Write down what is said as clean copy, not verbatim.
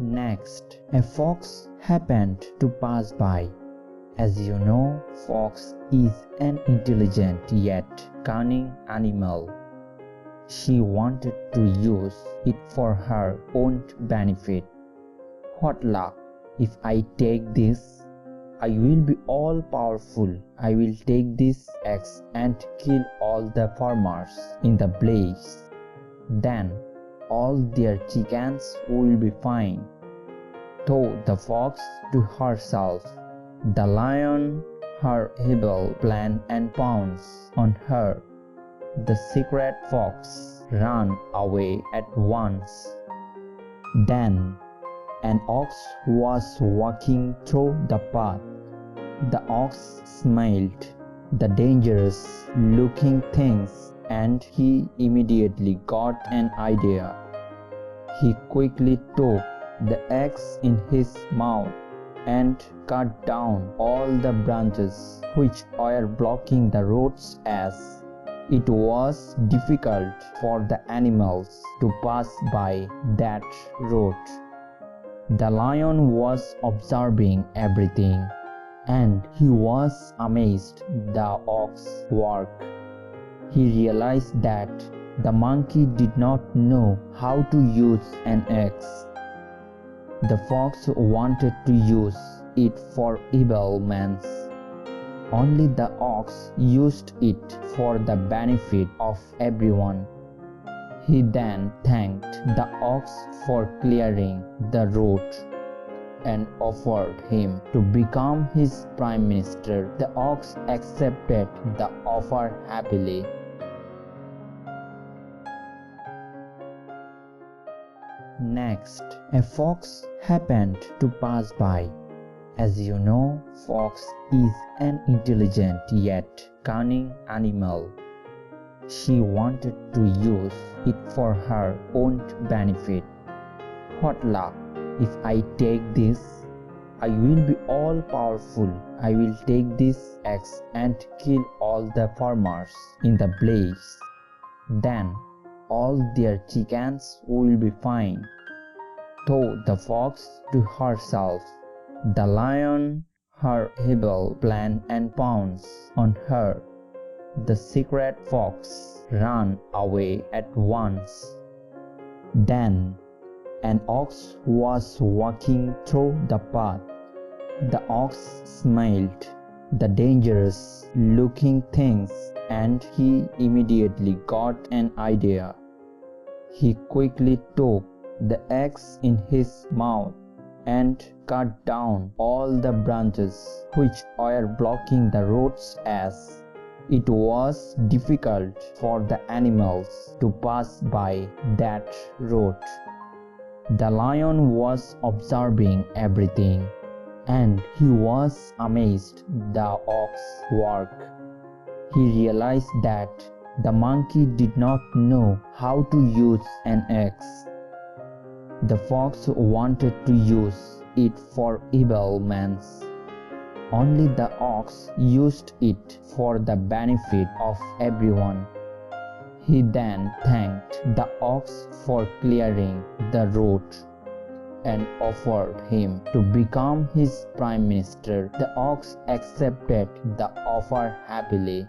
Next, a fox happened to pass by. As you know, fox is an intelligent yet cunning animal. She wanted to use it for her own benefit. What luck! If I take this, I will be all powerful. I will take this axe and kill all the farmers in the blaze. Then all their chickens will be fine. Thought the fox to herself. The lion her evil plan and pounced on her. The secret fox ran away at once. Then an ox was walking through the path. The ox smelled the dangerous looking things and he immediately got an idea. He quickly took the axe in his mouth and cut down all the branches which were blocking the roads, as it was difficult for the animals to pass by that road. The lion was observing everything, and he was amazed at the ox's work. He realized that the monkey did not know how to use an axe. The fox wanted to use it for evil means. Only the ox used it for the benefit of everyone. He then thanked the ox for clearing the road and offered him to become his prime minister. The ox accepted the offer happily. Next, a fox happened to pass by. As you know, fox is an intelligent yet cunning animal. She wanted to use it for her own benefit. What luck! If I take this, I will be all powerful. I will take this axe and kill all the farmers in the blaze. Then all their chickens will be fine. Thought the fox to herself. The lion her evil plan and pounced on her. The secret fox ran away at once. Then an ox was walking through the path. The ox smelled the dangerous looking things and he immediately got an idea. He quickly took the axe in his mouth and cut down all the branches which were blocking the roads, as it was difficult for the animals to pass by that road. The lion was observing everything, and he was amazed at the ox's work. He realized that the monkey did not know how to use an axe. The fox wanted to use it for evil means. Only the ox used it for the benefit of everyone. He then thanked the ox for clearing the road and offered him to become his prime minister. The ox accepted the offer happily.